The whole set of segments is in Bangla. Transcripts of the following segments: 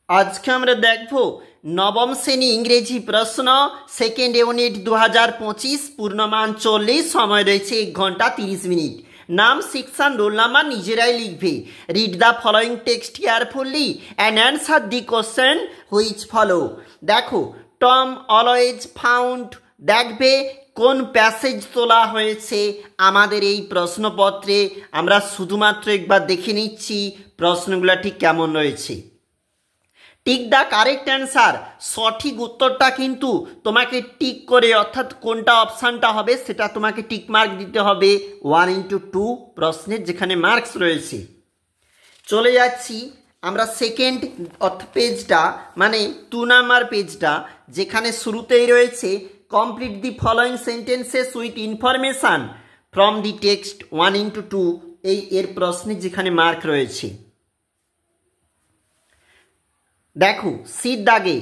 আজকে আমরা দেখব নবম শ্রেণী ইংরেজি প্রশ্ন সেকেন্ড ইউনিট 2025 পূর্ণমান 40 সময় রয়েছে 1 ঘন্টা 30 মিনিট। নাম সেকশন রোল নাম্বার নিজেরাই লিখবে। Read the following text carefully and answer the question which follow. দেখো টম অলওয়েজ ফাউন্ড, দেখবে কোন প্যাসেজ তোলা হয়েছে আমাদের এই প্রশ্নপত্রে। আমরা শুধুমাত্র একবার দেখে নিচ্ছি প্রশ্নগুলো ঠিক কেমন রয়েছে। টিক দ্য কারেক্ট অ্যান্সার, সঠিক উত্তরটা কিন্তু তোমাকে টিক করে, অর্থাৎ কোনটা অপশানটা হবে সেটা তোমাকে টিক মার্ক দিতে হবে 1:2 প্রশ্নের যেখানে মার্কস রয়েছে। চলে যাচ্ছি আমরা সেকেন্ড পেজটা, মানে 2 নাম্বার পেজটা, যেখানে শুরুতেই রয়েছে complete the following sentences with information from the text 1:2 এর প্রশ্নের যেখানে মার্ক রয়েছে। দেখো সিট দাগে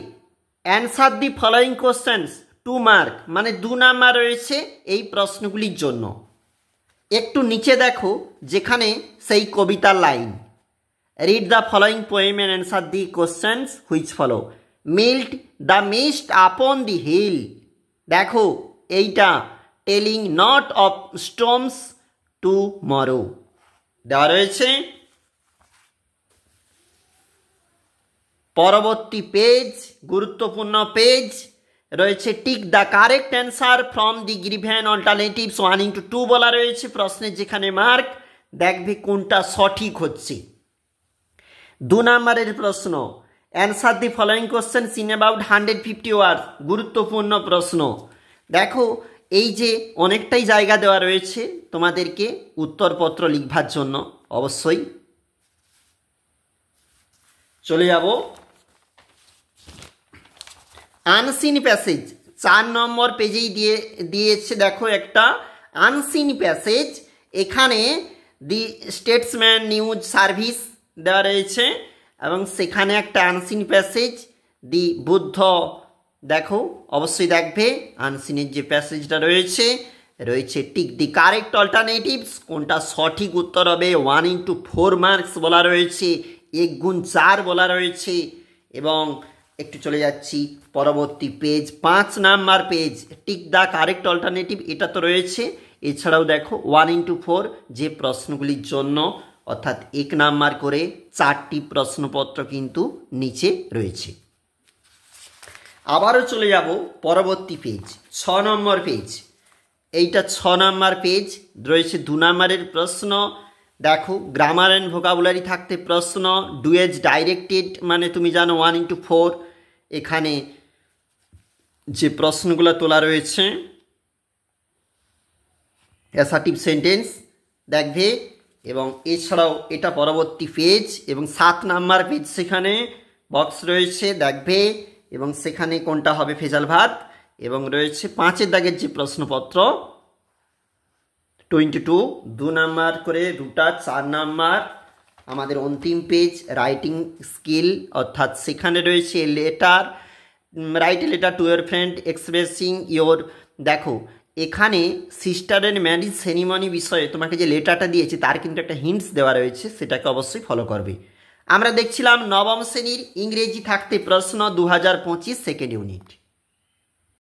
answer the following questions 2 mark, মানে 2 নাম্বার রয়েছে এই প্রশ্নগুলির জন্য। একটু নিচে দেখো যেখানে সেই কবিতার line, read the following poem and answer the questions which follow. Melt the mist upon the hill, দেখো এইটা telling not of storms tomorrow দেওয়া রয়েছে। পরবর্তী পেজ, গুরুত্বপূর্ণ পেজ রয়েছে tick the correct answer from the given alternatives 1:2 বলা রয়েছে প্রশ্নের যেখানে মার্ক, দেখবে কোনটা সঠিক হচ্ছে। 2 নাম্বারের প্রশ্ন, answer the following questions in about 150 ওয়ার্ডস, গুরুত্বপূর্ণ প্রশ্ন। দেখো এই যে অনেকটাই জায়গা দেওয়া রয়েছে তোমাদেরকে উত্তরপত্র লিখবার জন্য। অবশ্যই চলে যাব আনসিন প্যাসেজ, 4 নম্বর পেজেই দিয়েছে। দেখো একটা আনসিন প্যাসেজ, এখানে দি স্টেটসম্যান নিউজ সার্ভিস দেওয়া রয়েছে এবং সেখানে একটা আনসিন প্যাসেজ দি বুদ্ধ। দেখো অবশ্যই দেখবে আনসিনের যে প্যাসেজটা রয়েছে টিক দি কারেক্ট অল্টারনেটিভস, কোনটা সঠিক উত্তর হবে। 1:4 মার্কস বলা রয়েছে, 1 গুণ 4 বলা রয়েছে। এবং একটু চলে যাচ্ছি পরবর্তী page, 5 number page, tick the correct alternative, এটা তো রয়েছে। এছাড়াও দেখো 1:4 যে প্রশ্নগুলির জন্য, অর্থাৎ 1 নাম্বার করে 4টি প্রশ্নপত্র কিন্তু নিচে রয়েছে। আবারও চলে যাব পরবর্তী পেজ, 6 নম্বর পেজ। এইটা 6 নাম্বার পেজ রয়েছে 2 নাম্বারের প্রশ্ন। দেখো গ্রামার অ্যান্ড ভোকাবুলারি থাকতে প্রশ্ন, ডুয়েজ ডাইরেক্টেড, মানে তুমি জানো 1:4 এখানে যে প্রশ্নগুলো তোলা রয়েছে অ্যাসার্টিভ সেন্টেন্স দেখবে। এবং এছাড়াও এটা পরবর্তী পেজ এবং 7 নাম্বার পেজ, সেখানে বক্স রয়েছে দেখবে এবং সেখানে কোনটা হবে ফেজাল ভাত। এবং রয়েছে 5 দাগের যে প্রশ্নপত্র 22, 2 নাম্বার করে দুটা, 4 নাম্বার। আমাদের অন্তিম পেজ রাইটিং স্কিল, অর্থাৎ সেখানে রয়েছে letter, write a letter to your friend expressing your. দেখো এখানে সিস্টারের ম্যারেজ সেরিমনি বিষয়ে তোমাকে যে লেটারটা দিয়েছে তার কিন্তু একটা হিন্টস দেওয়া রয়েছে, সেটাকে অবশ্যই ফলো করবে। আমরা দেখছিলাম নবম শ্রেণীর ইংরেজি থাকতে প্রশ্ন 2025 সেকেন্ড ইউনিট।